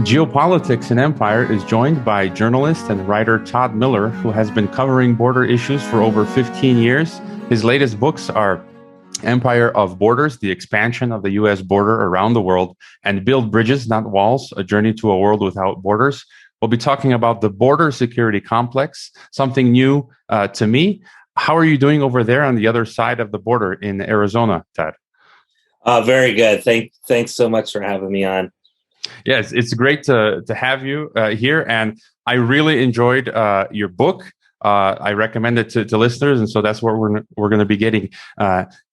Geopolitics and Empire is joined by journalist and writer Todd Miller, who has been covering border issues for over 15 years. His latest books are Empire of Borders, the expansion of the U.S. border around the world, and Build Bridges, Not Walls, a journey to a world without borders. We'll be talking about the border security complex, something new to me. How are you doing over there on the other side of the border in Arizona, Todd? Very good. Thanks so much for having me on. Yes, it's great to have you here, and I really enjoyed your book. I recommend it to listeners, and so that's what we're going to be getting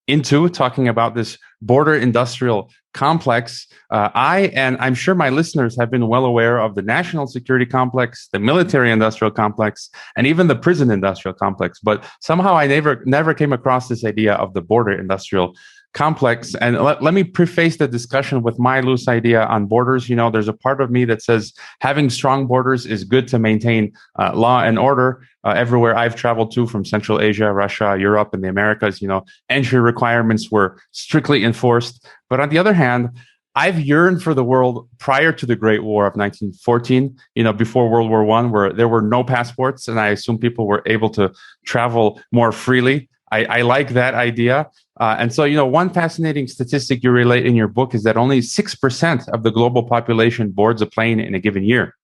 into, talking about this border industrial complex. I'm sure my listeners have been well aware of the national security complex, the military industrial complex, and even the prison industrial complex. But somehow I never came across this idea of the border industrial complex. And let me preface the discussion with my loose idea on borders. You know, there's a part of me that says having strong borders is good to maintain law and order. Everywhere I've traveled to, from Central Asia, Russia, Europe, and the Americas, entry requirements were strictly enforced. But on the other hand, I've yearned for the world prior to the Great War of 1914, before World War I, where there were no passports, and I assume people were able to travel more freely. I like that idea. And so, one fascinating statistic you relate in your book is that only 6% of the global population boards a plane in a given year.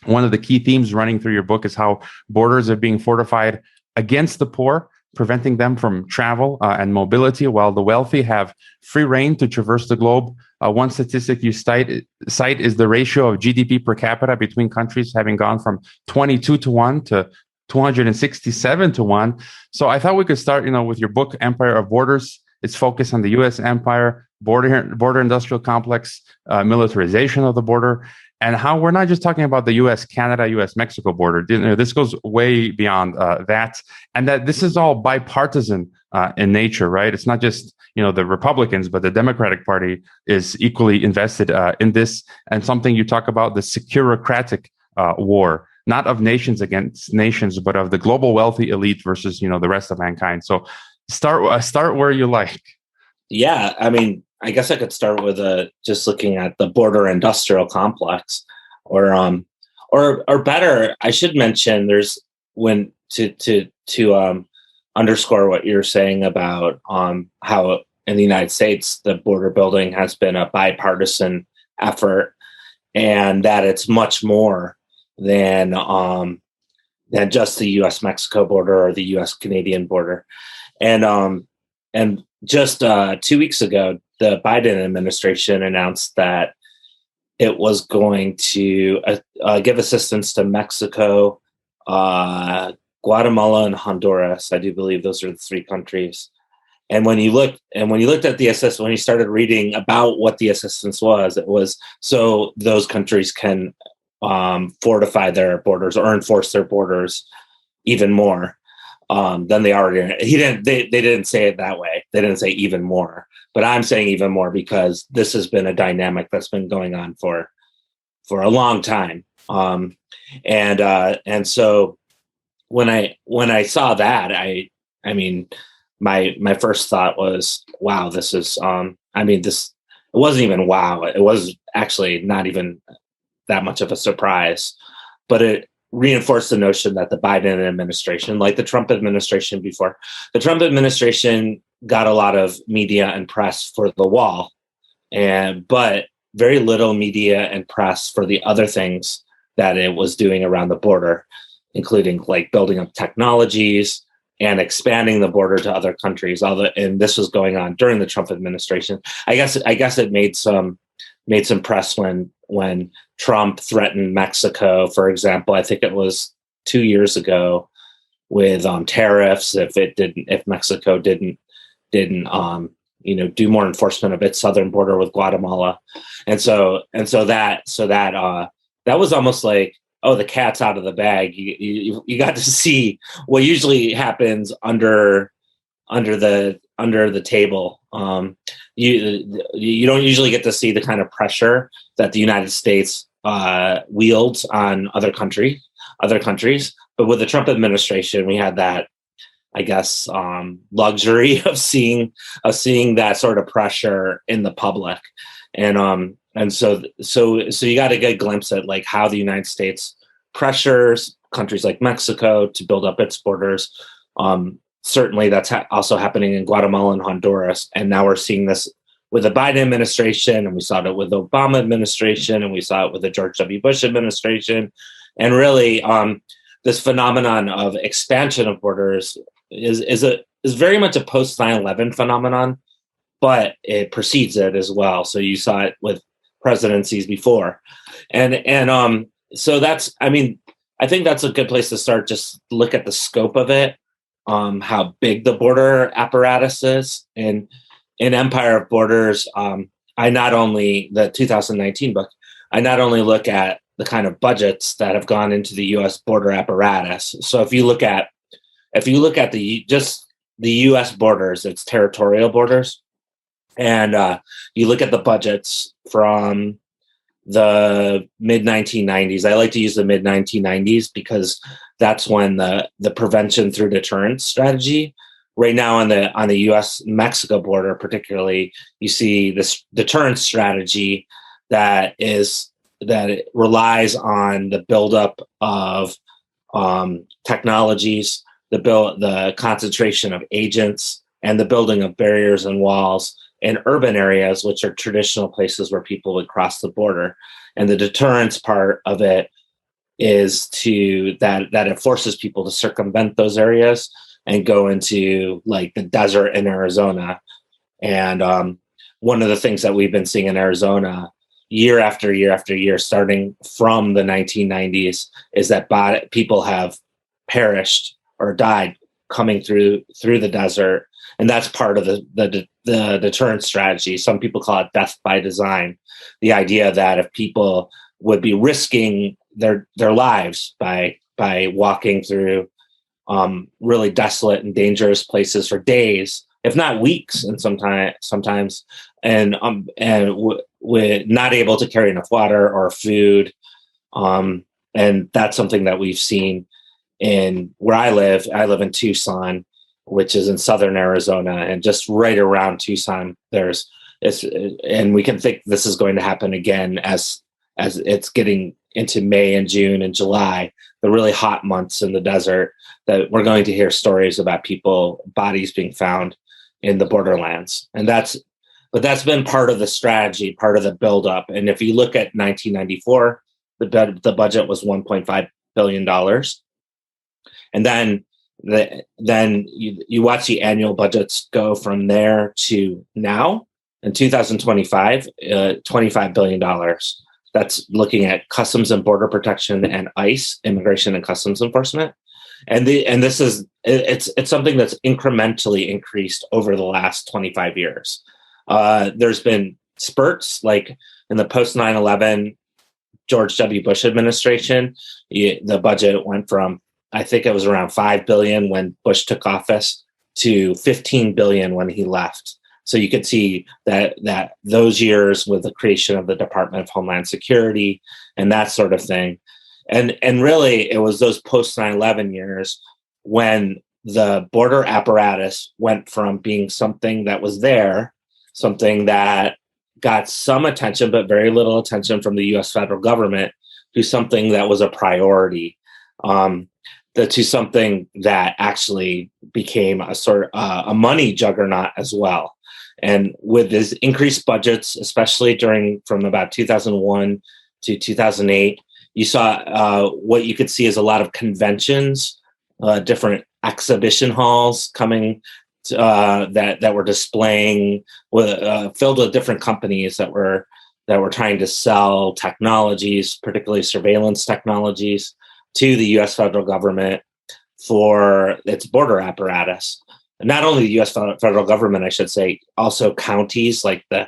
One of the key themes running through your book is how borders are being fortified against the poor, preventing them from travel and mobility, while the wealthy have free reign to traverse the globe. One statistic you cite is the ratio of GDP per capita between countries having gone from 22 to 1 to 267 to 1. So I thought we could start, with your book, Empire of Borders. It's focused on the U.S. empire, border industrial complex, militarization of the border, and how we're not just talking about the U.S.-Canada, U.S.-Mexico border. This goes way beyond that, and that this is all bipartisan in nature, right? It's not just the Republicans, but the Democratic Party is equally invested in this, and something you talk about, the securocratic war, not of nations against nations, but of the global wealthy elite versus the rest of mankind. So start where you like. Yeah, I mean, I guess I could start with just looking at the border industrial complex, or better, I should mention there's when to underscore what you're saying about how in the United States the border building has been a bipartisan effort, and that it's much more than just the U.S.-Mexico border or the U.S.-Canadian border. And just 2 weeks ago, the Biden administration announced that it was going to give assistance to Mexico, Guatemala, and Honduras. I do believe those are the three countries. And when you looked at the assistance, when you started reading about what the assistance was, it was so those countries can fortify their borders or enforce their borders even more than they already. They didn't say it that way. They didn't say even more, but I'm saying even more because this has been a dynamic that's been going on for a long time. And so when I saw that, I mean, my first thought was, wow, this is this. It wasn't even wow. It was actually not even that much of a surprise, but it reinforced the notion that the Biden administration, like the Trump administration before, the Trump administration got a lot of media and press for the wall, but very little media and press for the other things that it was doing around the border, including like building up technologies and expanding the border to other countries. And this was going on during the Trump administration. I guess it made some press when Trump threatened Mexico, for example. I think it was 2 years ago with tariffs if Mexico didn't do more enforcement of its southern border with Guatemala, and so that was almost like, oh, the cat's out of the bag. You got to see what usually happens under the table. You don't usually get to see the kind of pressure that the United States wields on other countries. But with the Trump administration, we had that, I guess, luxury of seeing that sort of pressure in the public. And so you got a good glimpse at like how the United States pressures countries like Mexico to build up its borders. Certainly, that's also happening in Guatemala and Honduras, and now we're seeing this with the Biden administration, and we saw it with the Obama administration, and we saw it with the George W. Bush administration, and really, this phenomenon of expansion of borders is very much a post 9/11 phenomenon, but it precedes it as well. So you saw it with presidencies before, and so that's, I mean, I think that's a good place to start. Just look at the scope of it, how big the border apparatus is, and in Empire of Borders, I not only the 2019 book, I not only look at the kind of budgets that have gone into the U.S. border apparatus. So if you look at just the U.S. borders, its territorial borders, and you look at the budgets from the mid 1990s. I like to use the mid 1990s because that's when the prevention through deterrence strategy. Right now on the U.S. Mexico border, particularly, you see this deterrence strategy that it relies on the buildup of technologies, the concentration of agents, and the building of barriers and walls in urban areas, which are traditional places where people would cross the border. And the deterrence part of it is that it forces people to circumvent those areas and go into like the desert in Arizona. And one of the things that we've been seeing in Arizona year after year after year, starting from the 1990s, is that people have perished or died coming through the desert. And that's part of the deterrence strategy. Some people call it death by design. The idea that if people would be risking their lives by walking through really desolate and dangerous places for days, if not weeks, and sometimes, and with not able to carry enough water or food, and that's something that we've seen in where I live. I live in Tucson, which is in southern Arizona, and just right around Tucson, and we can think this is going to happen again as it's getting into May and June and July, the really hot months in the desert, that we're going to hear stories about bodies being found in the borderlands. But that's been part of the strategy, part of the buildup. And if you look at 1994, the budget was $1.5 billion. And then you watch the annual budgets go from there to now. In 2025, $25 billion. That's looking at Customs and Border Protection and ICE, Immigration and Customs Enforcement. And this is it's something that's incrementally increased over the last 25 years. There's been spurts like in the post 9/11 George W. Bush administration. The budget went from, I think it was around $5 billion when Bush took office to $15 billion when he left. So you could see that those years with the creation of the Department of Homeland Security and that sort of thing. And really, it was those post 9/11 years when the border apparatus went from being something that was there, something that got some attention, but very little attention from the U.S. federal government, to something that was a priority, to something that actually became a sort of a money juggernaut as well. And with these increased budgets, especially from about 2001 to 2008, you saw what you could see is a lot of conventions, different exhibition halls coming that were displaying filled with different companies that were trying to sell technologies, particularly surveillance technologies, to the U.S. federal government for its border apparatus. Not only the U.S. federal government, I should say, also counties like the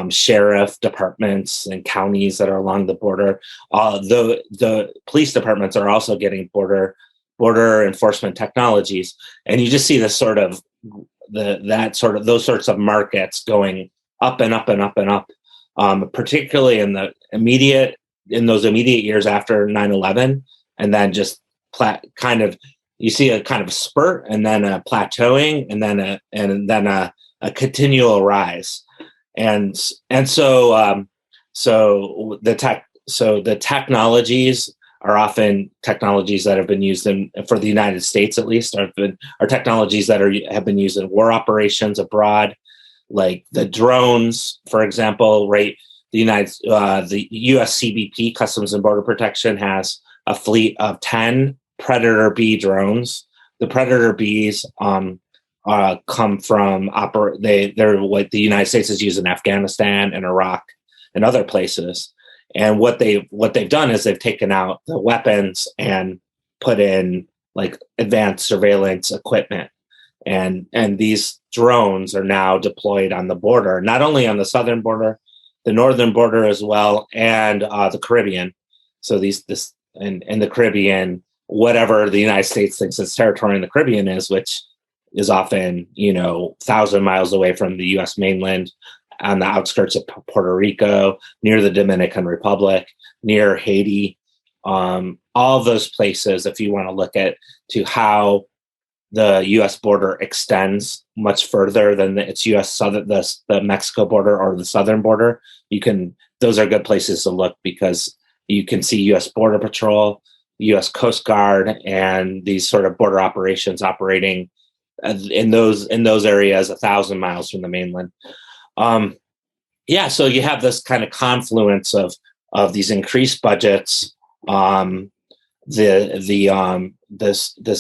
sheriff departments and counties that are along the border. The police departments are also getting border enforcement technologies, and you just see this sort of those sorts of markets going up and up and up and up, particularly in those immediate years after 9/11, and then just you see a kind of spurt, and then a plateauing, and then a continual rise. And so the technologies are often technologies that have been used for the United States, at least, are technologies that have been used in war operations abroad, like the drones, for example. Right, the U.S. CBP, Customs and Border Protection, has a fleet of 10 Predator B drones. The Predator Bs come from they're what the United States has used in Afghanistan and Iraq and other places. And what they've done is they've taken out the weapons and put in like advanced surveillance equipment. And these drones are now deployed on the border, not only on the southern border, the northern border as well, and the Caribbean. So in the Caribbean, whatever the United States thinks its territory in the Caribbean is, which is often 1,000 miles away from the U.S. mainland, on the outskirts of Puerto Rico, near the Dominican Republic, near Haiti, all of those places. If you want to look at to how the U.S. border extends much further than its U.S. the Mexico border or the southern border, those are good places to look, because you can see U.S. Border Patrol, U.S. Coast Guard, and these sort of border operations operating in those areas 1,000 miles from the mainland. So you have this kind of confluence of these increased budgets, this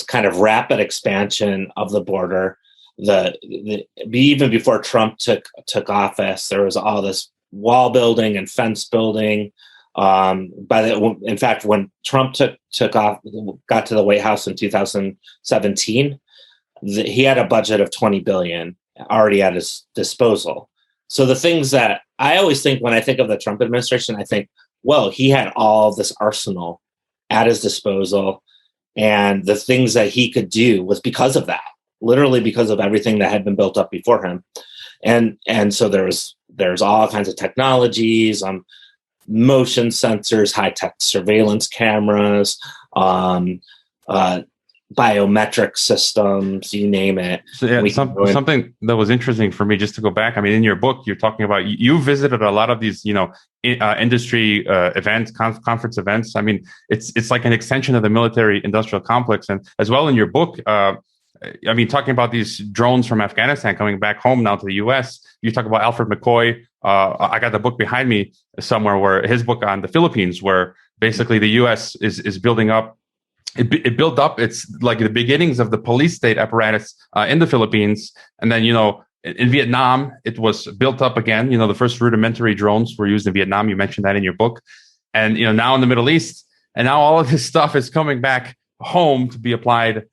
kind of rapid expansion of the border. Even before Trump took office, there was all this wall building and fence building. In fact, when Trump got to the White House in 2017, he had a budget of $20 billion already at his disposal. So the things that I always think when I think of the Trump administration, I think, well, he had all this arsenal at his disposal, and the things that he could do was because of that, literally because of everything that had been built up before him. And so there's all kinds of technologies, motion sensors, high-tech surveillance cameras, biometric systems, you name it. So yeah, something that was interesting for me, just to go back. I mean, in your book, you're talking about you visited a lot of these, industry events, conference events. I mean, it's like an extension of the military-industrial complex, and as well in your book. Talking about these drones from Afghanistan coming back home now to the U.S. You talk about Alfred McCoy. I got the book behind me somewhere, where his book on the Philippines, where basically the U.S. is building up. It built up. It's like the beginnings of the police state apparatus in the Philippines, and then in Vietnam it was built up again. The first rudimentary drones were used in Vietnam. You mentioned that in your book, and now in the Middle East, and now all of this stuff is coming back home to be applied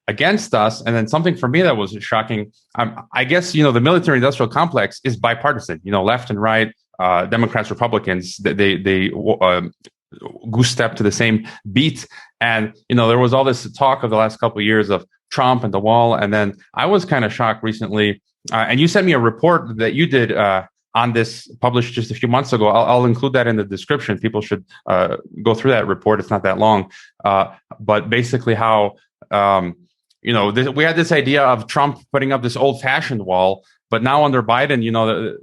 against us. And then something for me that was shocking. I guess the military-industrial complex is bipartisan. Left and right, Democrats, Republicans. They goose step to the same beat. And, there was all this talk of the last couple of years of Trump and the wall. And then I was kind of shocked recently. And you sent me a report that you did on this, published just a few months ago. I'll include that in the description. People should go through that report. It's not that long. But basically how, we had this idea of Trump putting up this old-fashioned wall. But now under Biden,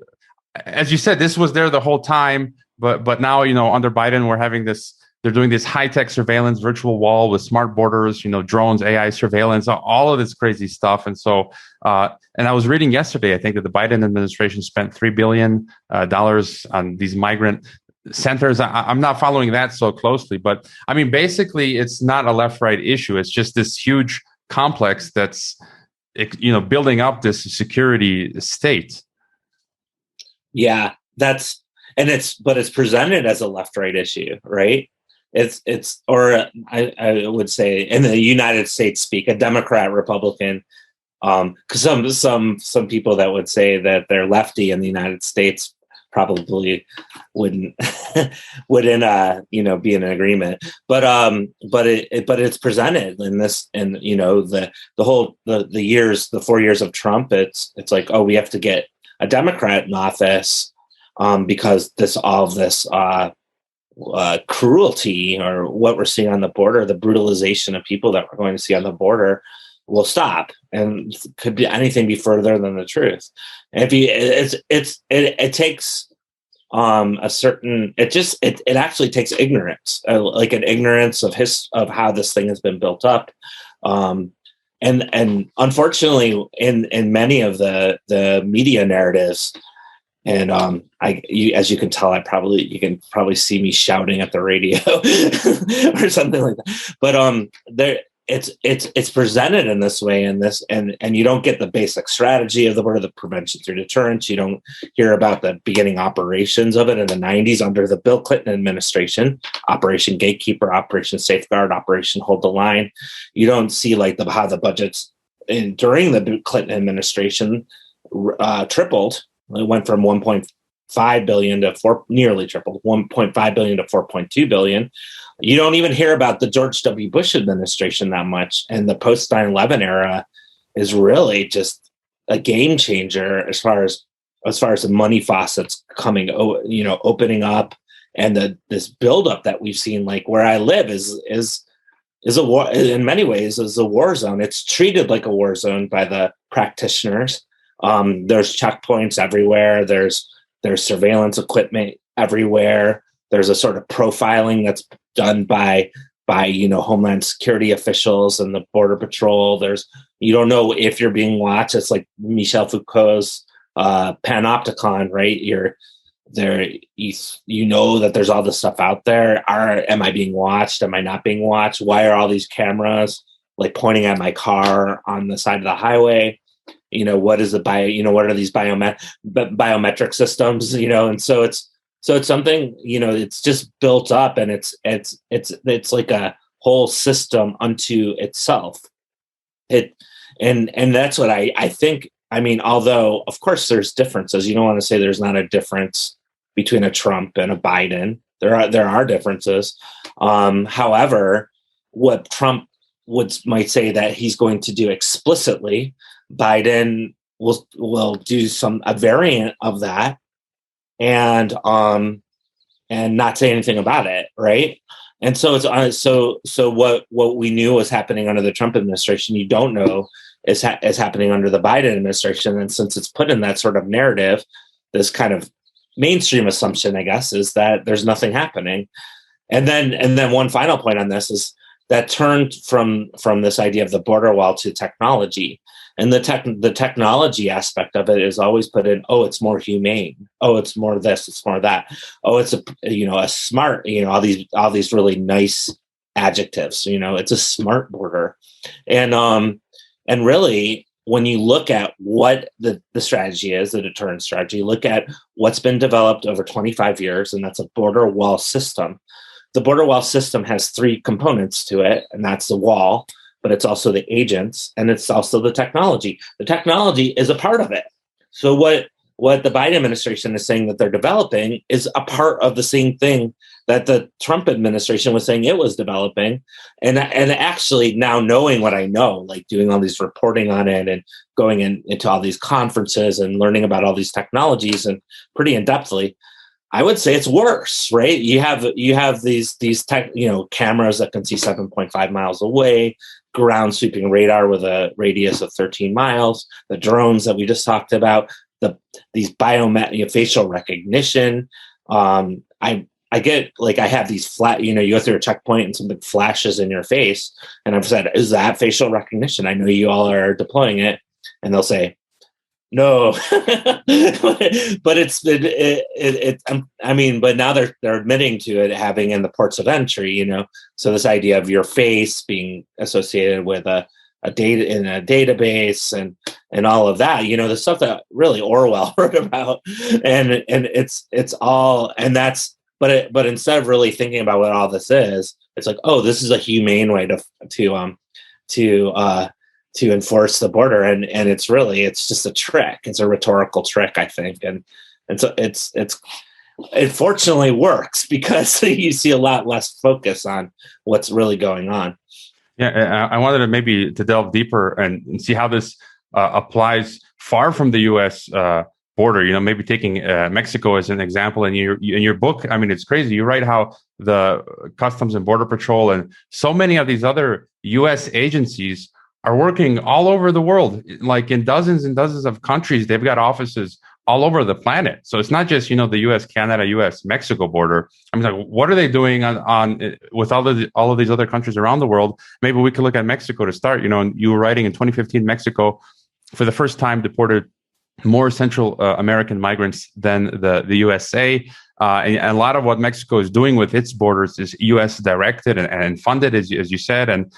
as you said, this was there the whole time. But now, under Biden, we're having this, they're doing this high-tech surveillance virtual wall with smart borders, drones, AI surveillance, all of this crazy stuff. And so, and I was reading yesterday, I think that the Biden administration spent $3 billion on these migrant centers. I'm not following that so closely, but I mean, basically it's not a left-right issue. It's just this huge complex that's, building up this security state. Yeah, but it's presented as a left-right issue, right? I would say in the United States speak, a Democrat, Republican, because some people that would say that they're lefty in the United States probably wouldn't be in agreement. But it's presented in this, and the 4 years of Trump, it's like, oh, we have to get a Democrat in office. Because all of this cruelty, or what we're seeing on the border, the brutalization of people that we're going to see on the border, will stop, and could be anything be further than the truth. And it takes a certain, it actually takes ignorance, like an ignorance of how this thing has been built up. And unfortunately in many of the media narratives, and as you can tell, you can probably see me shouting at the radio or something like that. But it's presented in this way, and you don't get the basic strategy of the border, the prevention through deterrence. You don't hear about the beginning operations of it in the 90s under the Bill Clinton administration, Operation Gatekeeper, Operation Safeguard, Operation Hold the Line. You don't see like how the budgets during the Clinton administration tripled. It went from 1.5 billion to nearly tripled, 1.5 billion to 4.2 billion. You don't even hear about the George W. Bush administration that much. And the post 9/11 era is really just a game changer as far as the money faucets opening up, and this buildup that we've seen. Like where I live is a war, in many ways is a war zone. It's treated like a war zone by the practitioners. There's checkpoints everywhere. There's surveillance equipment everywhere. There's a sort of profiling that's done by Homeland Security officials and the Border Patrol. You don't know if you're being watched. It's like Michel Foucault's panopticon, right? You're there. You know that there's all this stuff out there. Am I being watched? Am I not being watched? Why are all these cameras like pointing at my car on the side of the highway? What is what are these biometric systems? And so it's something, it's just built up, and it's like a whole system unto itself. And that's what I think. I mean, although of course there's differences. You don't want to say there's not a difference between a Trump and a Biden. There are differences. However, what Trump might say that he's going to do explicitly, Biden will do a variant of that, and not say anything about it, right? And so it's so what we knew was happening under the Trump administration, you don't know is happening under the Biden administration. And since it's put in that sort of narrative, this kind of mainstream assumption, I guess, is that there's nothing happening. And then one final point on this is that turned from this idea of the border wall to technology. And the technology aspect of it is always put in, oh, it's more humane. Oh, it's more this, it's more that. Oh, it's a smart, all these really nice adjectives. It's a smart border. And really, when you look at what the strategy is, the deterrence strategy, look at what's been developed over 25 years, and that's a border wall system. The border wall system has three components to it, and that's the wall, but it's also the agents, and it's also the technology. The technology is a part of it. So what the Biden administration is saying that they're developing is a part of the same thing that the Trump administration was saying it was developing. And actually now knowing what I know, like doing all these reporting on it and going into all these conferences and learning about all these technologies and pretty in-depthly, I would say it's worse, right? You have these cameras that can see 7.5 miles away, ground sweeping radar with a radius of 13 miles, the drones that we just talked about, these facial recognition. I get, like, I have these flat, you go through a checkpoint and something flashes in your face, and I've said, is that facial recognition? I know you all are deploying it, and they'll say, no, but but now they're admitting to it having in the ports of entry, so this idea of your face being associated with a data in a database and all of that, the stuff that really Orwell wrote about, and it's all, and that's, but instead of really thinking about what all this is, it's like, oh, this is a humane way to enforce the border, and it's just a trick. It's a rhetorical trick, I think, and so it fortunately works because you see a lot less focus on what's really going on. Yeah, I wanted to maybe to delve deeper and see how this applies far from the U.S. Border. Maybe taking Mexico as an example. In your book, I mean, it's crazy. You write how the Customs and Border Patrol and so many of these other U.S. agencies are working all over the world, like in dozens and dozens of countries. They've got offices all over the planet. So it's not just, the US, Canada, US, Mexico border. I mean, like, what are they doing on with all of these other countries around the world? Maybe we could look at Mexico to start. And you were writing in 2015, Mexico, for the first time, deported more Central American migrants than the USA. And a lot of what Mexico is doing with its borders is U.S. directed and funded, as you said. And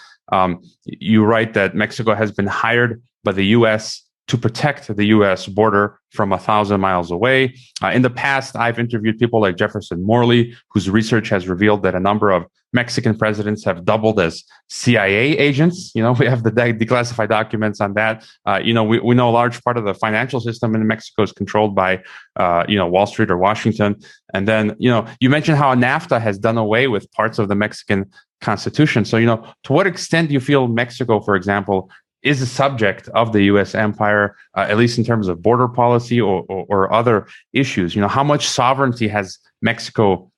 you write that Mexico has been hired by the U.S. to protect the U.S. border from 1,000 miles away. In the past, I've interviewed people like Jefferson Morley, whose research has revealed that a number of Mexican presidents have doubled as CIA agents. We have the declassified documents on that. We know a large part of the financial system in Mexico is controlled by, Wall Street or Washington. And then, you mentioned how NAFTA has done away with parts of the Mexican Constitution. So, to what extent do you feel Mexico, for example, is a subject of the U.S. empire, at least in terms of border policy or other issues? How much sovereignty has Mexico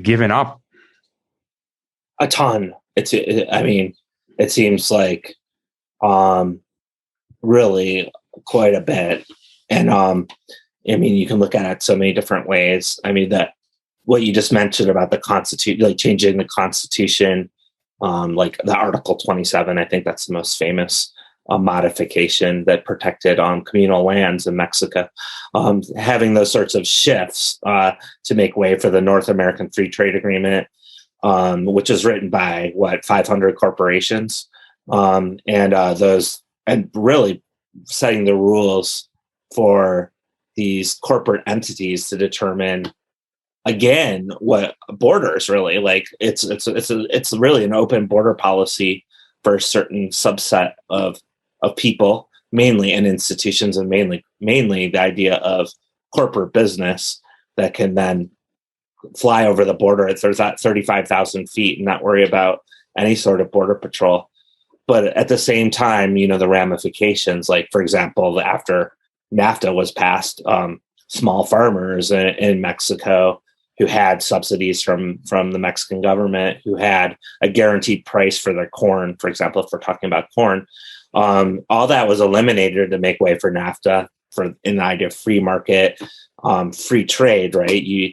given up? A ton. It seems like really quite a bit. And you can look at it so many different ways. That what you just mentioned about the Constitution, like changing the Constitution, like the Article 27, I think that's the most famous modification that protected communal lands in Mexico. Having those sorts of shifts to make way for the North American Free Trade Agreement, which is written by 500 corporations, and really setting the rules for these corporate entities to determine, again, what borders really like. It's really an open border policy for a certain subset of people, mainly, and institutions, and mainly the idea of corporate business that can then fly over the border at 35,000 feet and not worry about any sort of border patrol. But at the same time, the ramifications, like, for example, after NAFTA was passed, small farmers in Mexico who had subsidies from the Mexican government, who had a guaranteed price for their corn, for example, if we're talking about corn, all that was eliminated to make way for NAFTA, in the idea of free market, free trade, right? You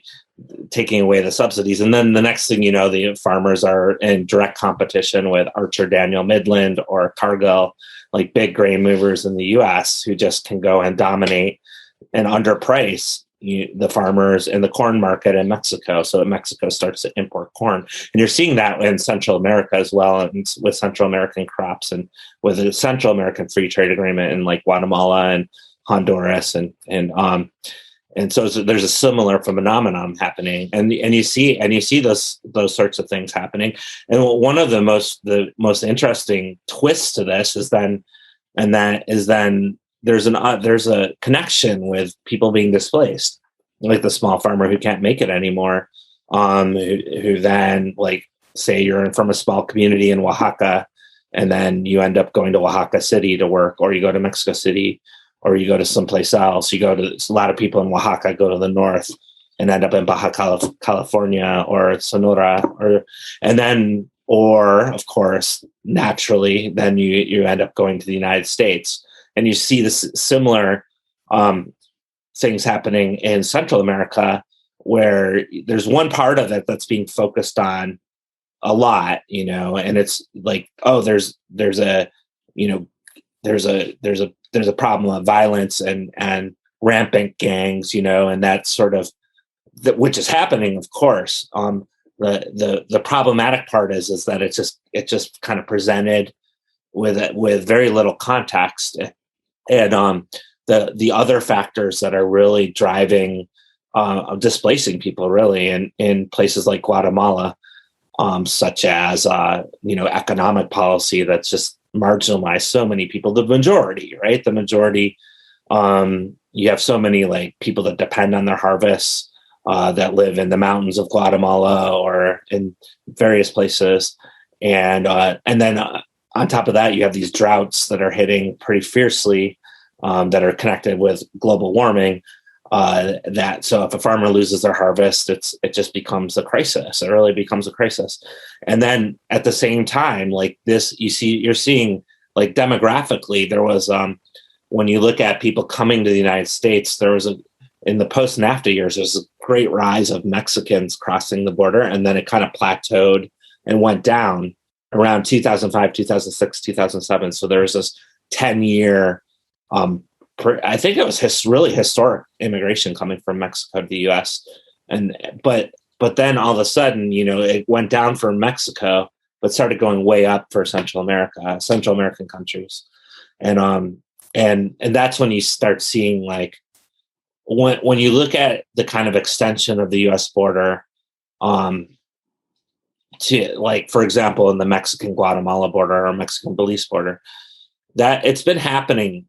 taking away the subsidies. And then the next thing you know, the farmers are in direct competition with Archer Daniel Midland or Cargill, like big grain movers in the US, who just can go and dominate and underprice the farmers in the corn market in Mexico. So that Mexico starts to import corn. And you're seeing that in Central America as well, and with Central American crops, and with the Central American Free Trade Agreement in like Guatemala and Honduras, and so there's a similar phenomenon happening, and you see those sorts of things happening. And one of the most interesting twists to this is then there's a connection with people being displaced, like the small farmer who can't make it anymore, who then, like, say you're from a small community in Oaxaca, and then you end up going to Oaxaca City to work, or you go to Mexico City, or you go to someplace else. A lot of people in Oaxaca go to the north and end up in Baja California or Sonora, or of course, naturally, then you end up going to the United States. And you see this similar things happening in Central America, where there's one part of it that's being focused on a lot, and it's like, oh, there's a problem of violence and rampant gangs, and that sort of, which is happening, of course. The problematic part is that it's just kind of presented with very little context, and the other factors that are really driving displacing people really in places like Guatemala, such as economic policy that's just marginalized so many people. The majority, right? The majority. You have so many like people that depend on their harvests, that live in the mountains of Guatemala or in various places, and then on top of that, you have these droughts that are hitting pretty fiercely, that are connected with global warming. So if a farmer loses their harvest, it just becomes a crisis. It really becomes a crisis. And then at the same time, like this, you're seeing like demographically, there was when you look at people coming to the United States, there was in the post-NAFTA years, there's a great rise of Mexicans crossing the border, and then it kind of plateaued and went down around 2005, 2006, 2007. So there was this 10-year, I think it was really historic immigration coming from Mexico to the U.S. But then all of a sudden, it went down for Mexico, but started going way up for Central American countries, and that's when you start seeing, like, when you look at the kind of extension of the U.S. border, to, like, for example, in the Mexican Guatemala border or Mexican Belize border, that it's been happening.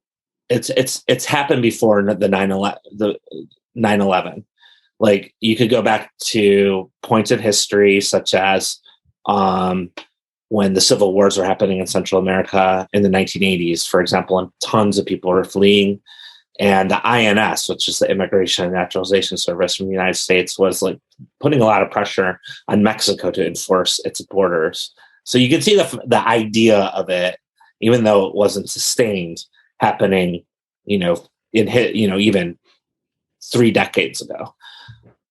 It's happened before the 9/11. Like, you could go back to points in history, such as when the civil wars were happening in Central America in the 1980s, for example, and tons of people were fleeing. And the INS, which is the Immigration and Naturalization Service from the United States, was like putting a lot of pressure on Mexico to enforce its borders. So you can see the idea of it, even though it wasn't sustained, happening, even 3 decades ago.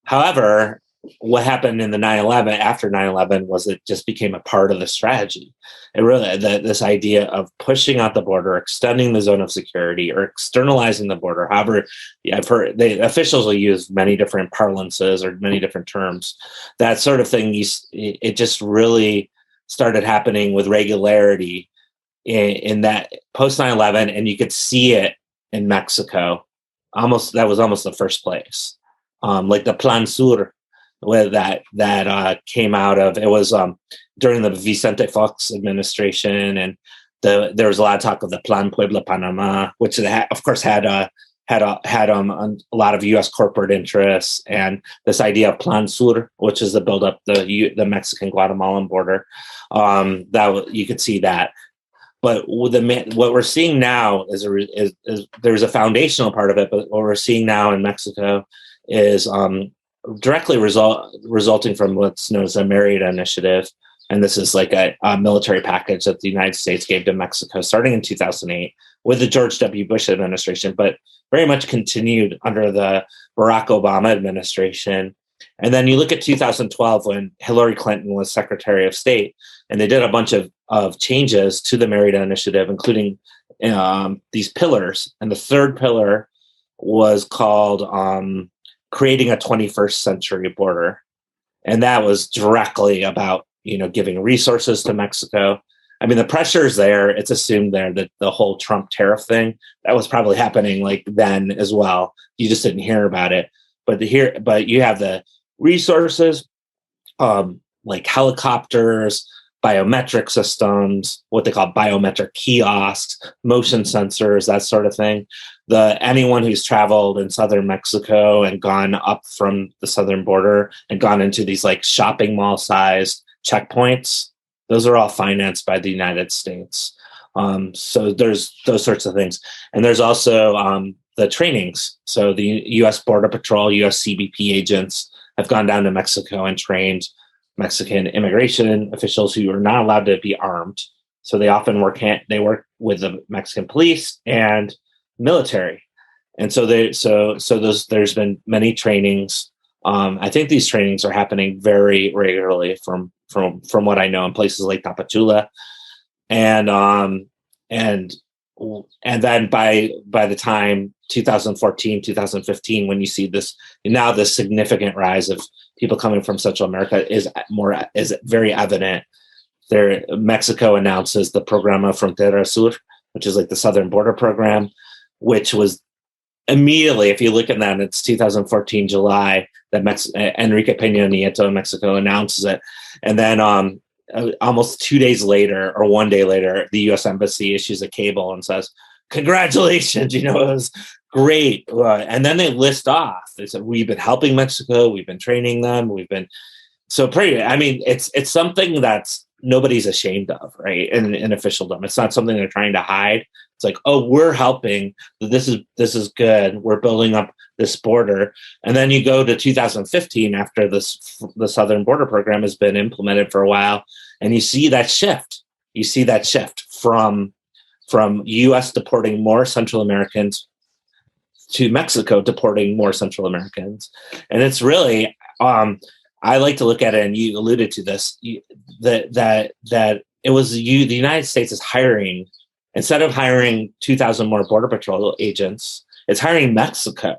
However, what happened in the 9/11, after 9/11, was it just became a part of the strategy. It really, this idea of pushing out the border, extending the zone of security, or externalizing the border. However, I've heard the officials will use many different parlances or many different terms. That sort of thing, it just really started happening with regularity in that post 9/11, and you could see it in Mexico. That was almost the first place. Like the Plan Sur, where that came out of. It was during the Vicente Fox administration, and there was a lot of talk of the Plan Puebla Panama, which of course had a lot of U.S. corporate interests, and this idea of Plan Sur, which is to build up the Mexican Guatemalan border. That you could see that. But what we're seeing now is there's a foundational part of it, but what we're seeing now in Mexico is directly resulting from what's known as a Merida Initiative. And this is like a military package that the United States gave to Mexico starting in 2008 with the George W. Bush administration, but very much continued under the Barack Obama administration. And then you look at 2012 when Hillary Clinton was Secretary of State, and they did a bunch of changes to the Merida Initiative, including these pillars. And the third pillar was called creating a 21st century border. And that was directly about, giving resources to Mexico. I mean, the pressure is there. It's assumed there that the whole Trump tariff thing, that was probably happening like then as well. You just didn't hear about it. But you have the resources, like helicopters, biometric systems, what they call biometric kiosks, motion sensors, that sort of thing. Anyone who's traveled in southern Mexico and gone up from the southern border and gone into these like shopping mall sized checkpoints, those are all financed by the United States. So there's those sorts of things. And there's also the trainings. So the U.S. Border Patrol, U.S. CBP agents have gone down to Mexico and trained Mexican immigration officials who are not allowed to be armed. So they often work with the Mexican police and military. And so there's been many trainings. I think these trainings are happening very regularly from what I know in places like Tapachula. And then by the time 2014, 2015, when you see this significant rise of people coming from Central America is very evident. Mexico announces the Programa Frontera Sur, which is like the Southern Border Program, which was immediately, if you look at that, it's 2014 July that Enrique Peña Nieto in Mexico announces it, and then almost 2 days later or 1 day later, the U.S. Embassy issues a cable and says, "Congratulations, it was great." And then they list off. They said, "We've been helping Mexico. We've been training them. We've been it's something that's nobody's ashamed of, right? In officialdom, it's not something they're trying to hide. It's like, oh, we're helping. This is good. We're building up this border." And then you go to 2015 after the Southern Border Program has been implemented for a while, and you see that shift. You see that shift from U.S. deporting more Central Americans to Mexico, deporting more Central Americans. And it's really, I like to look at it, and you alluded to this, that it was the United States is hiring, instead of hiring 2,000 more Border Patrol agents, it's hiring Mexico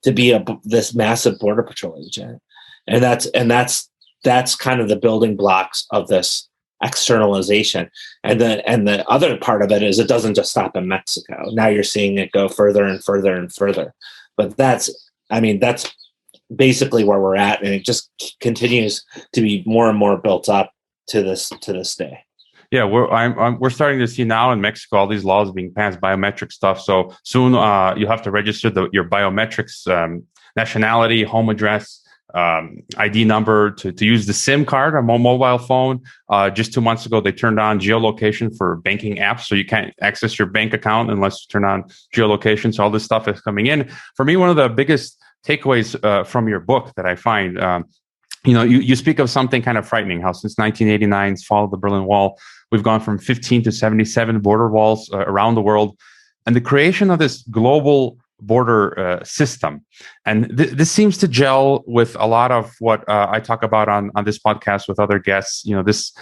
to be this massive Border Patrol agent. And that's kind of the building blocks of this externalization. And the other part of it is it doesn't just stop in Mexico. Now you're seeing it go further and further and further. But that's basically where we're at, and it just continues to be more and more built up to this day. Yeah, we're starting to see now in Mexico all these laws being passed, biometric stuff. So soon you have to register your biometrics, nationality, home address, ID number to use the SIM card on a mobile phone. Just 2 months ago, they turned on geolocation for banking apps, so you can't access your bank account unless you turn on geolocation. So all this stuff is coming in. For me, one of the biggest takeaways from your book that I find, you speak of something kind of frightening, how since 1989's fall of the Berlin Wall, we've gone from 15 to 77 border walls around the world, and the creation of this global border system. And this seems to gel with a lot of what I talk about on this podcast with other guests. This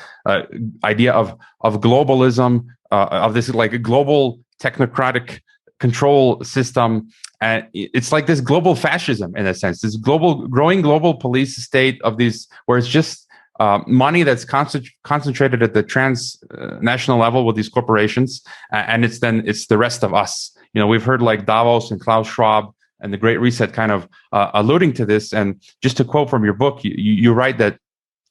idea of globalism, of this like a global technocratic control system. It's like this global fascism in a sense, this growing global police state of these, where it's just money that's concentrated at the transnational level with these corporations, and it's the rest of us. We've heard like Davos and Klaus Schwab and the Great Reset kind of alluding to this. And just to quote from your book, you write that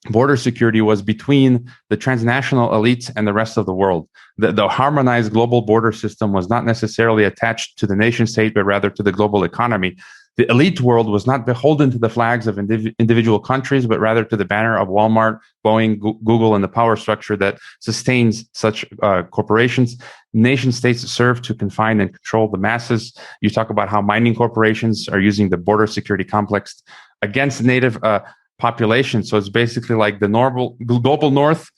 border security was between the transnational elites and the rest of the world. The harmonized global border system was not necessarily attached to the nation state, but rather to the global economy. The elite world was not beholden to the flags of individual countries, but rather to the banner of Walmart, Boeing, Google, and the power structure that sustains such corporations. Nation states serve to confine and control the masses. You talk about how mining corporations are using the border security complex against native population. So it's basically like the global north,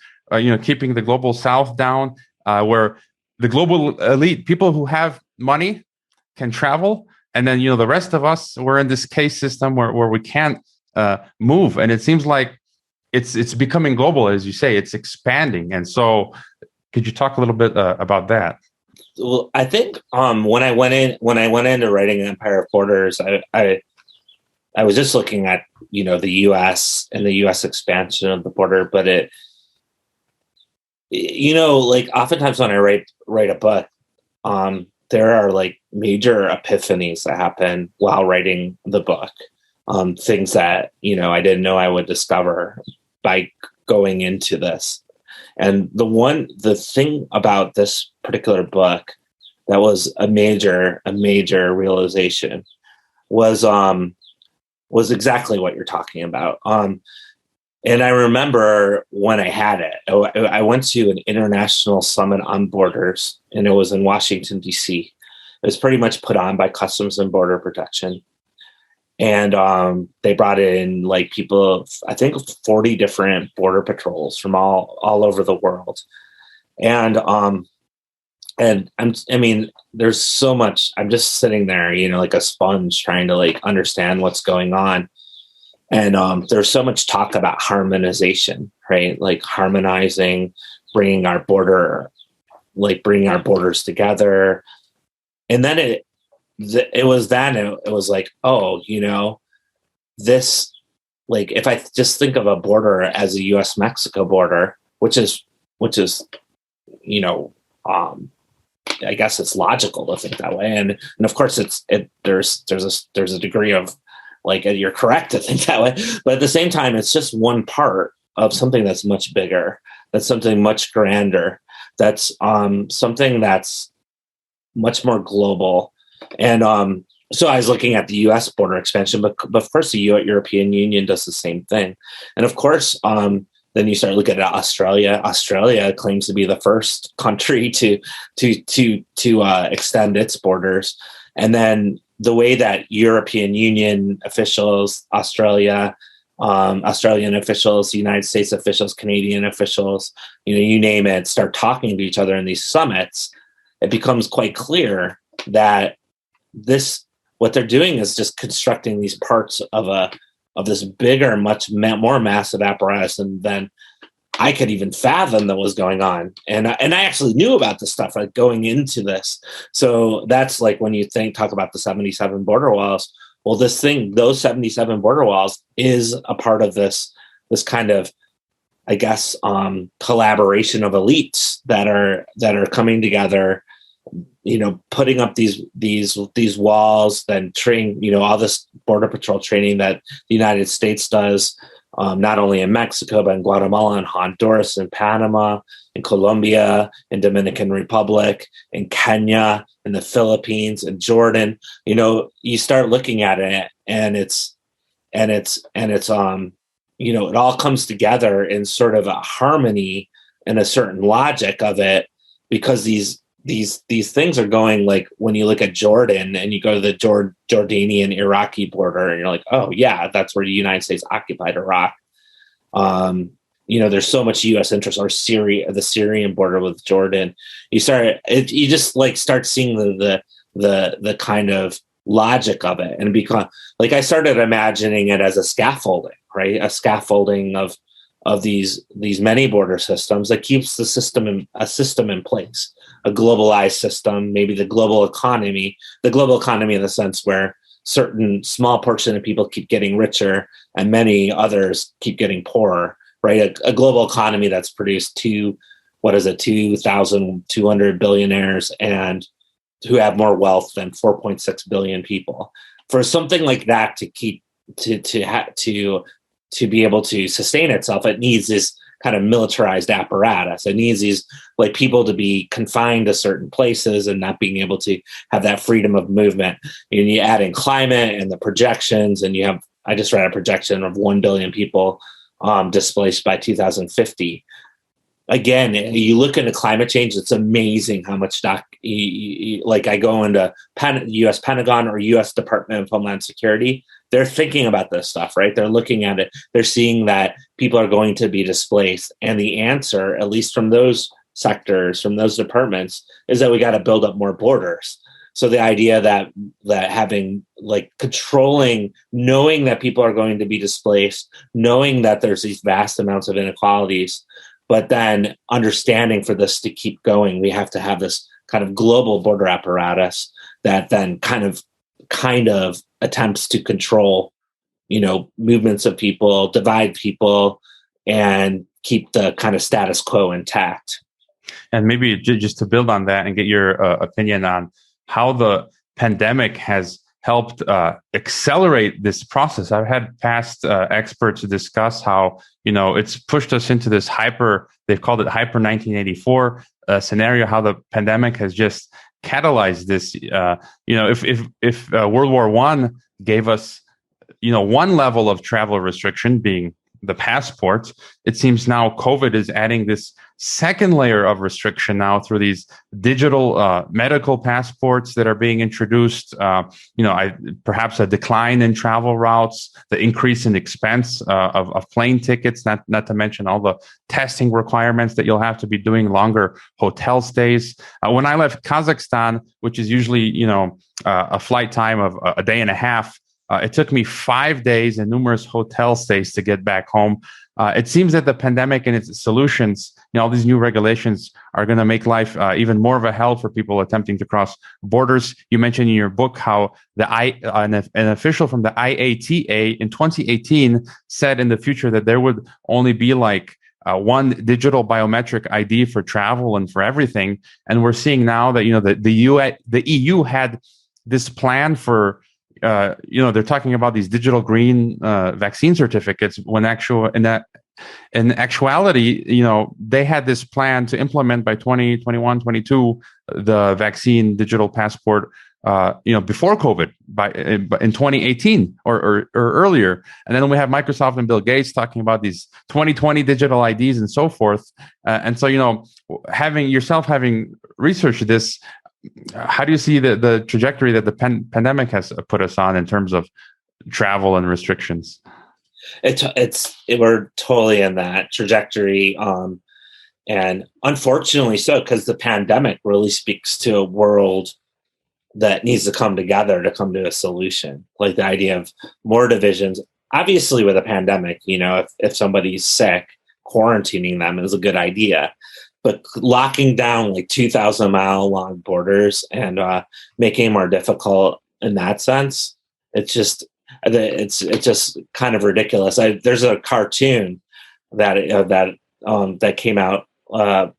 keeping the global south down, where the global elite, people who have money, can travel. And then, the rest of us, we're in this caste system where we can't move. And it seems like it's becoming global, as you say, it's expanding. And so could you talk a little bit about that? Well, I think when I went into writing Empire of Borders, I was just looking at, the U.S. and the U.S. expansion of the border, but like oftentimes when I write a book, there are like major epiphanies that happen while writing the book. Things that, I didn't know I would discover by going into this. And the thing about this particular book that was a major realization was exactly what you're talking about. And I remember when I had it, I went to an international summit on borders, and it was in Washington, D.C. It was pretty much put on by Customs and Border Protection. And they brought in like people, I think 40 different border patrols from all over the world. And there's so much, I'm just sitting there, like a sponge trying to like understand what's going on. And there's so much talk about harmonization, right? Like harmonizing, bringing our borders together. And then it was like, this, like, if I just think of a border as a U.S. Mexico border, which is, I guess it's logical to think that way. And of course there's a degree of, like, you're correct to think that way, but at the same time, it's just one part of something that's much bigger, that's something much grander, that's something that's much more global. And so I was looking at the U.S. border expansion, but of course the European Union does the same thing. And of course, then you start looking at Australia. Australia claims to be the first country to extend its borders, and then the way that European Union officials, Australian officials, United States officials, Canadian officials, you name it, start talking to each other in these summits, it becomes quite clear that what they're doing is just constructing these parts of this bigger, much more massive apparatus than I could even fathom that was going on. And I actually knew about this stuff like going into this. So that's like when you talk about the 77 border walls. Well, those 77 border walls is a part of this kind of, I guess, collaboration of elites that are coming together, putting up these walls, then train, all this border patrol training that the United States does, not only in Mexico, but in Guatemala and Honduras and Panama and Colombia and Dominican Republic and Kenya and the Philippines and Jordan. You start looking at it and it's it all comes together in sort of a harmony and a certain logic of it, because these things are going, like when you look at Jordan and you go to the Jordanian Iraqi border and you're like, oh yeah, that's where the United States occupied Iraq. There's so much U.S. interest, or the Syrian border with Jordan. You just like start seeing the kind of logic of it, and because like I started imagining it as a scaffolding, right? A scaffolding of these many border systems that keeps a system in place, a globalized system, maybe the global economy in the sense where certain small portion of people keep getting richer and many others keep getting poorer, right? A global economy that's produced 2,200 billionaires and who have more wealth than 4.6 billion people. For something like that to keep to be able to sustain itself, it needs this kind of militarized apparatus. It needs these like people to be confined to certain places and not being able to have that freedom of movement. And you add in climate and the projections, and I just read a projection of 1 billion people displaced by 2050. Again, you look into climate change, it's amazing how much like I go into U.S. Pentagon or U.S. Department of Homeland Security, they're thinking about this stuff, right? They're looking at it. They're seeing that people are going to be displaced. And the answer, at least from those sectors, from those departments, is that we got to build up more borders. So the idea that having like controlling, knowing that people are going to be displaced, knowing that there's these vast amounts of inequalities, but then understanding for this to keep going, we have to have this kind of global border apparatus that then kind of attempts to control, movements of people, divide people, and keep the kind of status quo intact. And maybe just to build on that and get your opinion on how the pandemic has helped accelerate this process. I've had past experts discuss how, it's pushed us into this they've called it hyper 1984 scenario, how the pandemic has just catalyzed this. If World War I gave us, one level of travel restriction being the passport, it seems now COVID is adding this second layer of restriction now through these digital medical passports that are being introduced. Perhaps a decline in travel routes, the increase in expense of plane tickets, not to mention all the testing requirements that you'll have to be doing, longer hotel stays. When I left Kazakhstan, which is usually a flight time of a day and a half, it took me 5 days and numerous hotel stays to get back home. It seems that the pandemic and its solutions, all these new regulations are going to make life even more of a hell for people attempting to cross borders. You mentioned in your book how an official from the IATA in 2018 said in the future that there would only be like one digital biometric ID for travel and for everything. And we're seeing now that the EU had this plan for. They're talking about these digital green vaccine certificates when in actuality, they had this plan to implement by 2021, 22, the vaccine digital passport, before COVID in 2018 or earlier. And then we have Microsoft and Bill Gates talking about these 2020 digital IDs and so forth. And so, having researched this, how do you see the trajectory that the pandemic has put us on in terms of travel and restrictions? We're totally in that trajectory, and unfortunately so, because the pandemic really speaks to a world that needs to come together to come to a solution. Like the idea of more divisions. Obviously, with a pandemic, if somebody's sick, quarantining them is a good idea. But locking down like 2,000-mile long borders and making it more difficult in that sense, it's just kind of ridiculous. There's a cartoon that came out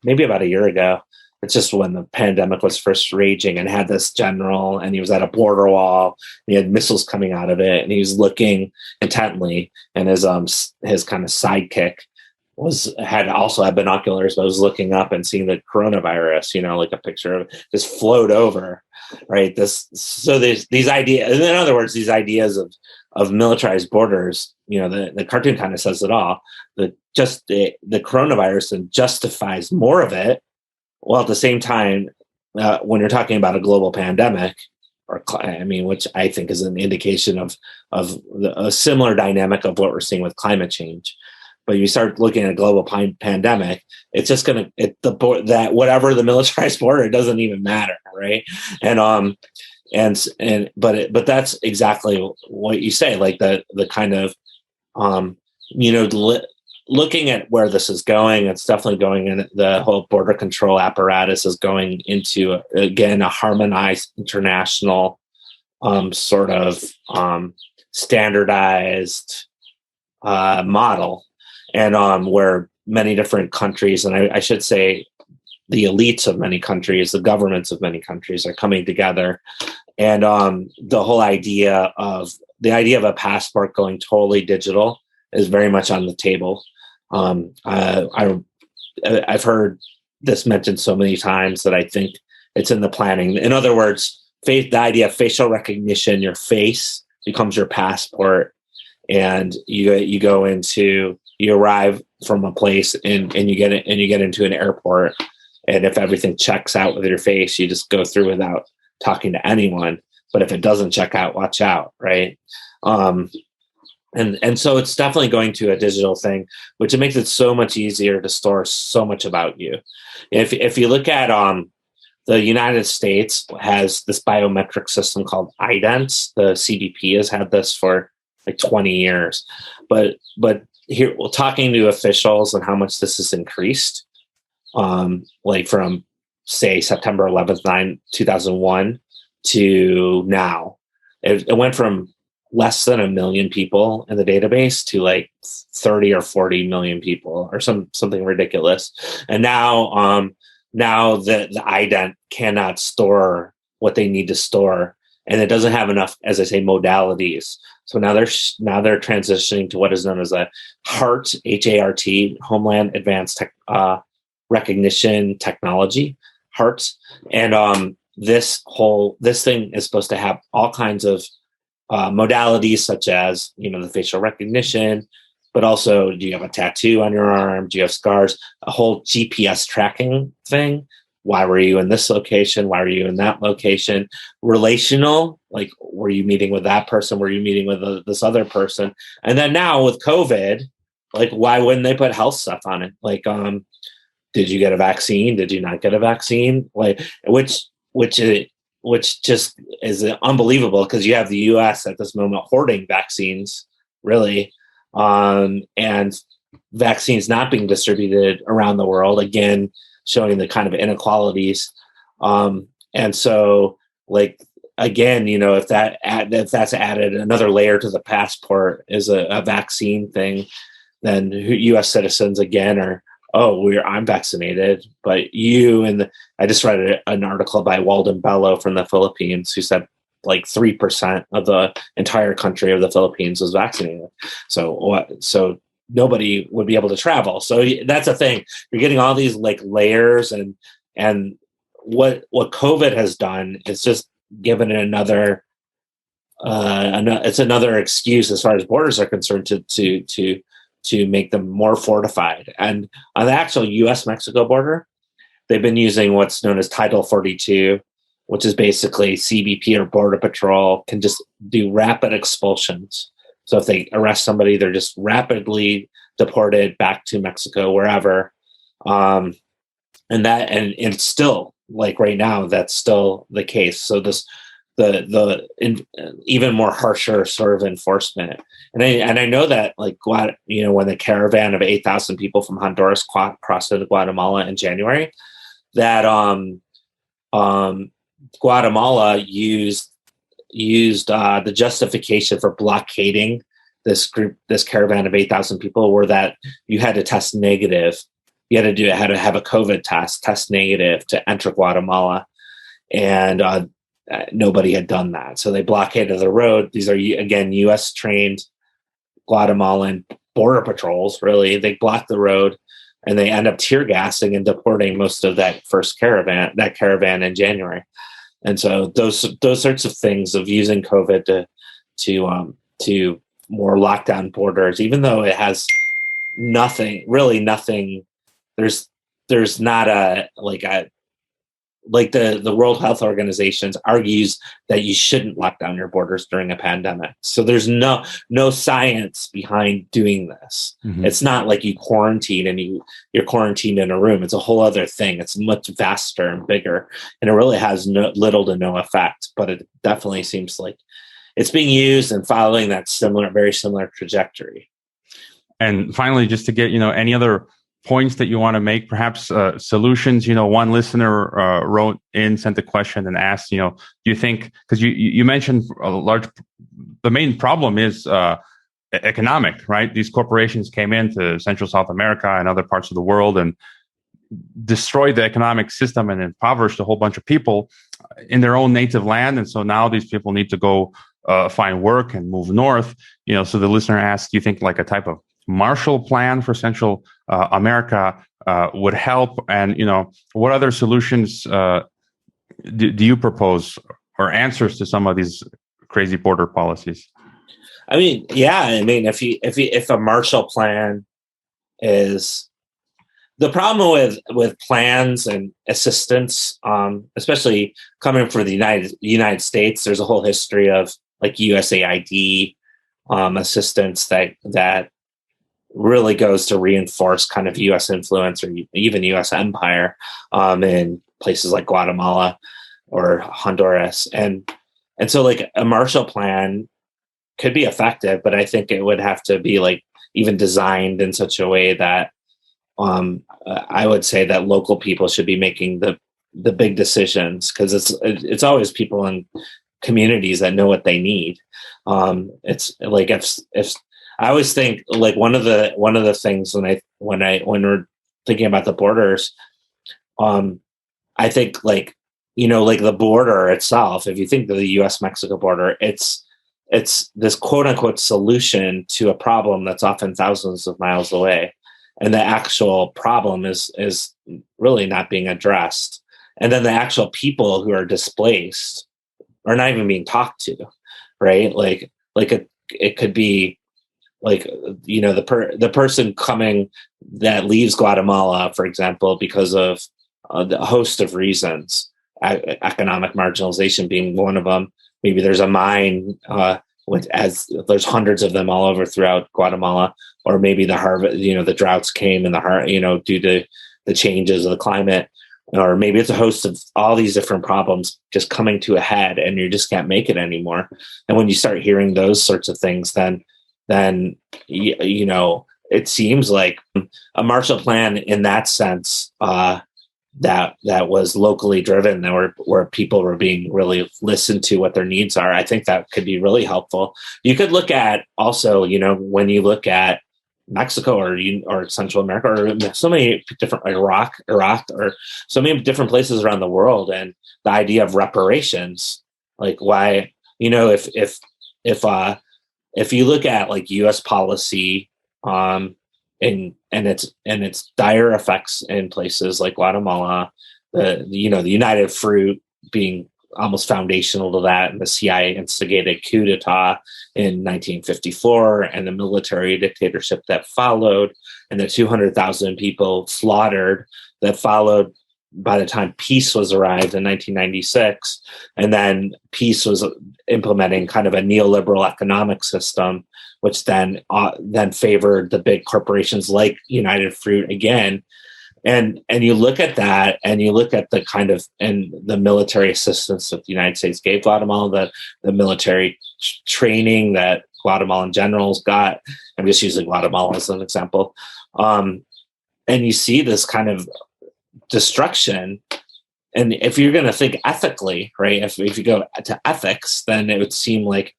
maybe about a year ago. It's just when the pandemic was first raging, and had this general, and he was at a border wall, and he had missiles coming out of it, and he was looking intently, and his kind of sidekick had binoculars, but was looking up and seeing the coronavirus, like a picture of it, just float over, right? These ideas, in other words, these ideas of militarized borders, the cartoon kind of says it all. The coronavirus justifies more of it, while at the same time, when you're talking about a global pandemic, which I think is an indication of a similar dynamic of what we're seeing with climate change. But you start looking at a global pandemic, it's just that whatever the militarized border, it doesn't even matter, right? But that's exactly what you say, like the kind of looking at where this is going. It's definitely going in, the whole border control apparatus is going into, again, a harmonized international sort of standardized model, and where many different countries, and I should say the elites of many countries, the governments of many countries, are coming together. And the whole idea of a passport going totally digital is very much on the table. I've heard this mentioned so many times that I think it's in the planning. In other words, the idea of facial recognition, your face becomes your passport, and you arrive from a place and you get into an airport, and if everything checks out with your face, you just go through without talking to anyone. But if it doesn't check out, watch out, right? And so it's definitely going to a digital thing, which it makes it so much easier to store so much about you. If you look at the United States has this biometric system called idents. The CBP has had this for like 20 years, but here we're talking to officials and how much this has increased, like from say September 11th, 2001 to now. It went from less than 1 million people in the database to like 30 or 40 million people, or something ridiculous. And now the ident cannot store what they need to store, and it doesn't have enough, as I say, modalities. So now they're transitioning to what is known as a HART, HART, Homeland Advanced Recognition Technology, HART. And this thing is supposed to have all kinds of modalities, such as the facial recognition, but also, do you have a tattoo on your arm? Do you have scars? A whole GPS tracking thing. Why were you in this location? Why were you in that location? Relational, like, were you meeting with that person? Were you meeting with this other person? And then now with COVID, like, why wouldn't they put health stuff on it? Like, did you get a vaccine? Did you not get a vaccine? Like, which just is unbelievable, because you have the U.S. at this moment hoarding vaccines, really, and vaccines not being distributed around the world, again, showing the kind of inequalities. And so, like, again, if that's added another layer to the passport is a vaccine thing, then U.S. citizens again are, I'm vaccinated, but you, and I just read an article by Walden Bello from the Philippines, who said like 3% of the entire country of the Philippines was vaccinated. So nobody would be able to travel. So that's a thing. You're getting all these like layers, and what COVID has done is just given it another excuse, as far as borders are concerned, to make them more fortified. And on the actual U.S.-Mexico border, they've been using what's known as Title 42, which is basically CBP or Border Patrol can just do rapid expulsions. So if they arrest somebody, they're just rapidly deported back to Mexico, wherever. And it's still, like, right now, that's still the case. So this even more harsher sort of enforcement. And I know that like when the caravan of 8,000 people from Honduras crossed into Guatemala in January, that Guatemala used the justification for blockading this caravan of 8,000 people were that you had to test negative. You had to have a COVID test negative to enter Guatemala, and nobody had done that. So they blockaded the road. These are, again, U.S. trained Guatemalan border patrols. Really, they blocked the road, and they end up tear gassing and deporting most of that caravan in January. And so those sorts of things of using COVID to more lockdown borders, even though it has nothing. There's not the World Health Organization argues that you shouldn't lock down your borders during a pandemic. So there's no science behind doing this. Mm-hmm. It's not like you quarantine and you're quarantined in a room. It's a whole other thing. It's much vaster and bigger, and it really has little to no effect. But it definitely seems like it's being used and following that very similar trajectory. And finally, just to get any other points that you want to make, perhaps solutions. One listener sent a question and asked, do you think, because you mentioned the main problem is economic, right? These corporations came into Central South America and other parts of the world and destroyed the economic system and impoverished a whole bunch of people in their own native land. And so now these people need to go find work and move north. So the listener asked, do you think like a type of Marshall Plan for Central America would help? And what other solutions do you propose, or answers to some of these crazy border policies? I mean, if a Marshall Plan is the problem with plans and assistance, especially coming from the United States, there's a whole history of like USAID assistance that really goes to reinforce kind of U.S. influence or even U.S. empire in places like Guatemala or Honduras. And so like a Marshall Plan could be effective, but I think it would have to be like even designed in such a way that I would say that local people should be making the big decisions, because it's always people in communities that know what they need. It's like if I always think like one of the things when we're thinking about the borders, I think like the border itself. If you think of the U.S.-Mexico border, it's this quote unquote solution to a problem that's often thousands of miles away, and the actual problem is really not being addressed. And then the actual people who are displaced are not even being talked to, right? It could be like, the person coming that leaves Guatemala, for example, because of a host of reasons, economic marginalization being one of them. Maybe there's a mine, as there's hundreds of them all over throughout Guatemala, or maybe the harvest, the droughts came in due to the changes of the climate, or maybe it's a host of all these different problems just coming to a head, and you just can't make it anymore. And when you start hearing those sorts of things, then it seems like a Marshall Plan in that sense that was locally driven, where people were being really listened to what their needs are. I think that could be really helpful. You could look at also, when you look at Mexico or Central America, or so many different Iraq, or so many different places around the world, and the idea of reparations, like why, if you look at like U.S. policy, and its dire effects in places like Guatemala, the United Fruit being almost foundational to that, and the CIA instigated coup d'etat in 1954, and the military dictatorship that followed, and the 200,000 people slaughtered that followed by the time peace was arrived in 1996. And then peace was implementing kind of a neoliberal economic system, which then favored the big corporations like United Fruit again. and you look at that, and you look at the kind of and the military assistance that the United States gave Guatemala, the military training that Guatemalan generals got. I'm just using Guatemala as an example. And you see this kind of destruction. And if you're going to think ethically, right, if you go to ethics, then it would seem like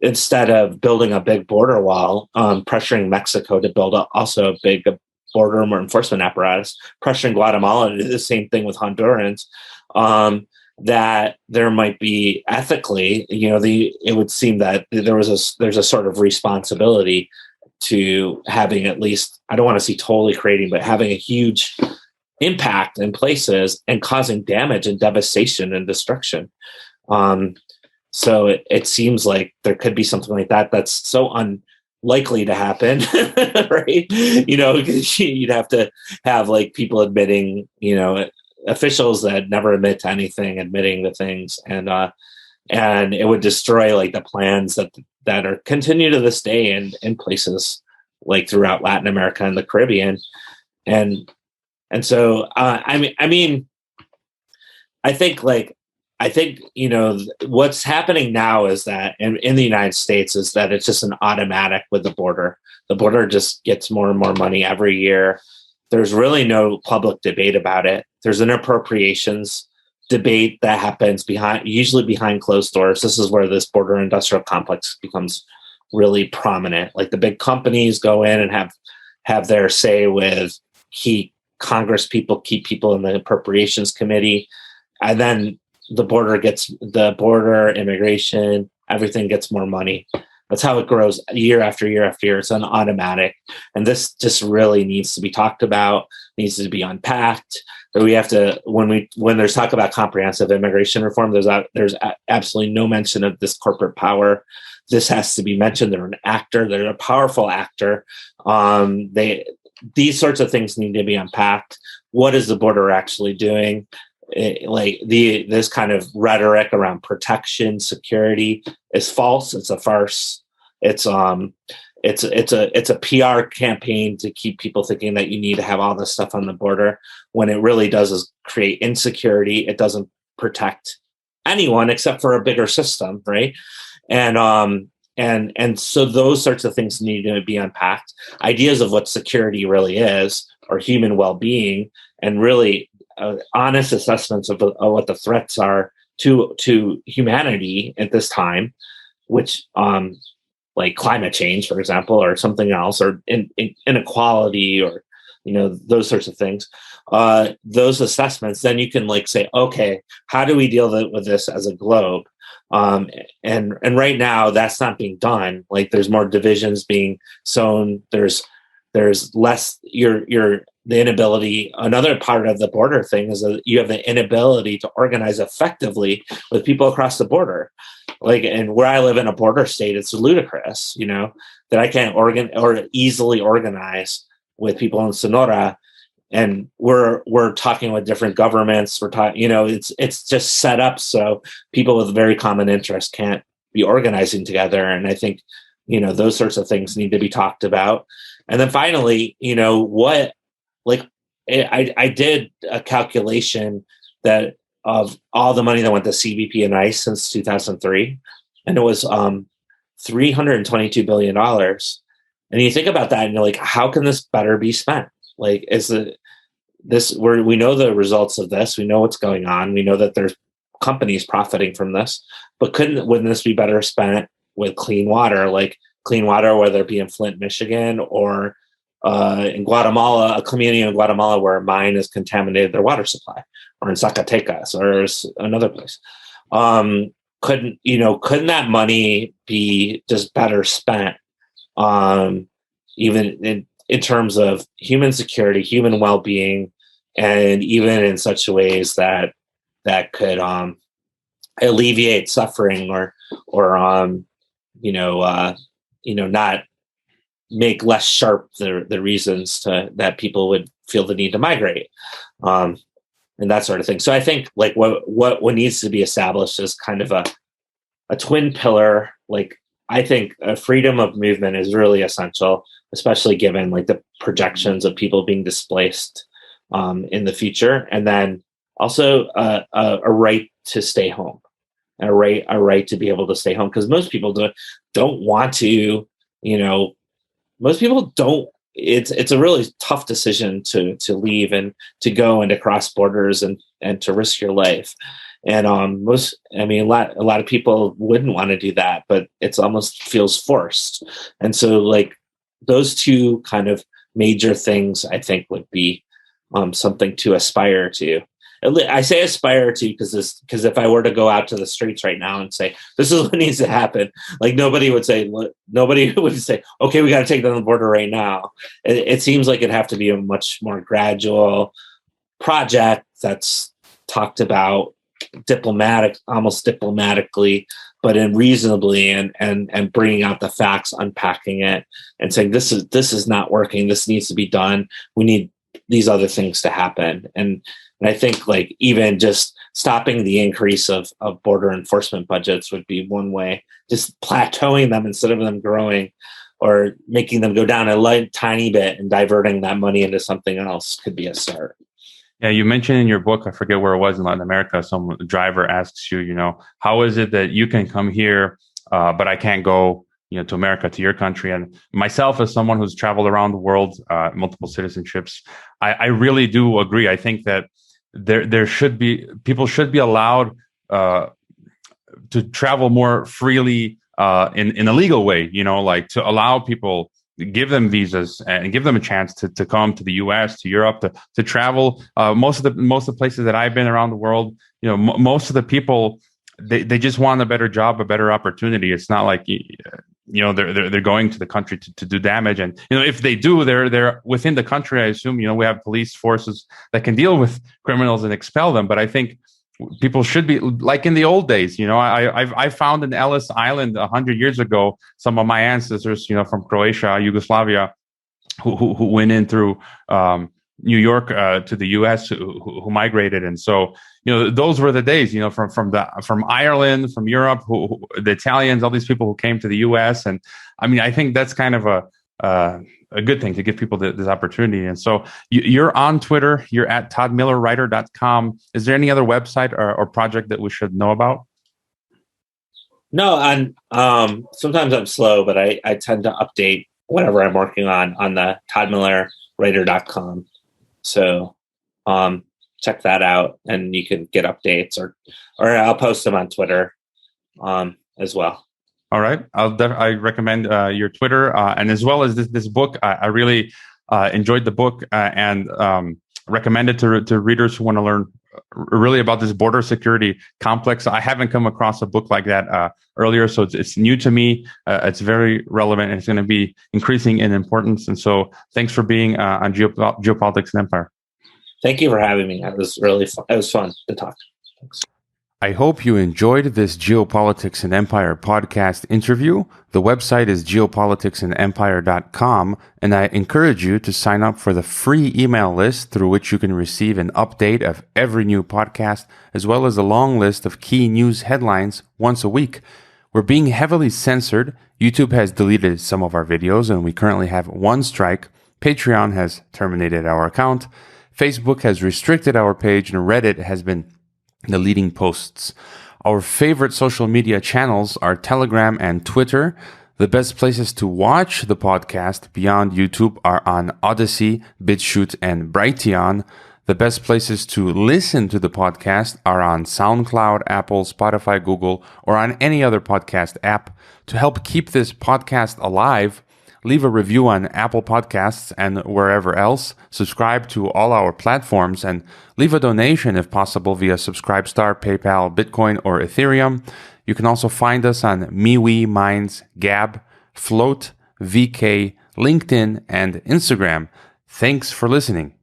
instead of building a big border wall, pressuring Mexico to build also a big border enforcement apparatus, pressuring Guatemala to do the same thing with Hondurans, that there might be ethically, it would seem that there's a sort of responsibility to having at least, I don't want to see totally creating, but having a huge impact in places and causing damage and devastation and destruction. So it seems like there could be something like that that's so unlikely to happen, right? You'd have to have like people admitting, officials that never admit to anything, admitting to things, and it would destroy like the plans that are continue to this day in places like throughout Latin America and the Caribbean, and so I think what's happening now is that in the United States is that it's just an automatic with the border. The border just gets more and more money every year. There's really no public debate about it. There's an appropriations debate that happens usually behind closed doors. This is where this border industrial complex becomes really prominent. Like the big companies go in and have their say with key Congress people, key people in the appropriations committee, and then the border, immigration, everything gets more money. That's how it grows year after year after year. It's an automatic. And this just really needs to be talked about, needs to be unpacked. We have to, when there's talk about comprehensive immigration reform, there's absolutely no mention of this corporate power. This has to be mentioned. They're an actor. They're a powerful actor. These sorts of things need to be unpacked. What is the border actually doing? This kind of rhetoric around protection, security is false. It's a farce. It's a PR campaign to keep people thinking that you need to have all this stuff on the border, when it really does is create insecurity. It doesn't protect anyone except for a bigger system, right? And so those sorts of things need to be unpacked. Ideas of what security really is, or human well-being, and really honest assessments of what the threats are to humanity at this time, which like climate change, for example, or something else, or inequality, or those sorts of things. Those assessments, then you can say, okay, how do we deal with this as a globe? And right now, that's not being done. Like there's more divisions being sown. There's less. The inability. Another part of the border thing is that you have the inability to organize effectively with people across the border. And where I live in a border state, it's ludicrous, that I can't easily organize with people in Sonora. And we're talking with different governments. We're talking, it's just set up so people with very common interests can't be organizing together. And I think, those sorts of things need to be talked about. And then finally, I did a calculation that of all the money that went to CBP and ICE since 2003, and it was $322 billion. And you think about that, and you're like, how can this better be spent? We know the results of this. We know what's going on. We know that there's companies profiting from this, but wouldn't this be better spent with clean water, whether it be in Flint, Michigan, or in Guatemala, a community in Guatemala where a mine has contaminated their water supply, or in Zacatecas, or another place. Couldn't that money be just better spent, even in terms of human security, human well-being, and even in such ways that could alleviate suffering, or not make less sharp the reasons that people would feel the need to migrate, and that sort of thing. So I think what needs to be established is kind of a twin pillar. I think a freedom of movement is really essential, especially given the projections of people being displaced in the future, and then also a right to stay home, a right to be able to stay home, because most people don't want to, most people don't. It's a really tough decision to leave and to go and to cross borders and to risk your life. And a lot of people wouldn't want to do that, but it's almost feels forced. And so like those two kind of major things, I think, would be something to aspire to. I say aspire to because if I were to go out to the streets right now and say this is what needs to happen, like nobody would say, okay, we got to take down the border right now. It seems like it'd have to be a much more gradual project that's talked about almost diplomatically, but in reasonably, and bringing out the facts, unpacking it, and saying this is not working. This needs to be done. We need these other things to happen. And I think like even just stopping the increase of border enforcement budgets would be one way. Just plateauing them instead of them growing, or making them go down a tiny bit and diverting that money into something else could be a start. Yeah, you mentioned in your book, I forget where it was in Latin America, some driver asks you, how is it that you can come here, but I can't go, to America, to your country? And myself, as someone who's traveled around the world, multiple citizenships, I really do agree. I think that people should be allowed to travel more freely in a legal way, like to allow people, give them visas and give them a chance to come to the US, to Europe, to travel. Most of the places that I've been around the world, most of the people, they just want a better job, a better opportunity. It's not like, they're going to the country to do damage. And, if they do, they're within the country. I assume, we have police forces that can deal with criminals and expel them. But I think people should be like in the old days. I found in Ellis Island 100 years ago, some of my ancestors, from Croatia, Yugoslavia, who went in through New York to the U.S., who migrated. And so, those were the days, from Ireland, from Europe, the Italians, all these people who came to the U.S. And I mean, I think that's kind of a good thing to give people this opportunity. And so you're on Twitter, you're at toddmillerwriter.com. Is there any other website or project that we should know about? No, and sometimes I'm slow, but I tend to update whatever I'm working on the toddmillerwriter.com. So check that out, and you can get updates, or I'll post them on Twitter as well. All right. I recommend your Twitter and as well as this book. I really enjoyed the book and recommend it to readers who want to learn really about this border security complex. I haven't come across a book like that earlier, so it's new to me. It's very relevant, and it's going to be increasing in importance. And so thanks for being on Geopolitics and Empire. Thank you for having me. It was really fun. It was fun to talk. Thanks. I hope you enjoyed this Geopolitics and Empire podcast interview. The website is geopoliticsandempire.com, and I encourage you to sign up for the free email list through which you can receive an update of every new podcast, as well as a long list of key news headlines once a week. We're being heavily censored. YouTube has deleted some of our videos, and we currently have one strike. Patreon has terminated our account. Facebook has restricted our page, and Reddit has been deleting posts. Our favorite social media channels are Telegram and Twitter. The best places to watch the podcast beyond YouTube are on Odyssey, BitChute, and Brighteon. The best places to listen to the podcast are on SoundCloud, Apple, Spotify, Google, or on any other podcast app. To help keep this podcast alive, leave a review on Apple Podcasts and wherever else. Subscribe to all our platforms and leave a donation if possible via Subscribestar, PayPal, Bitcoin, or Ethereum. You can also find us on MeWe, Minds, Gab, Float, VK, LinkedIn, and Instagram. Thanks for listening.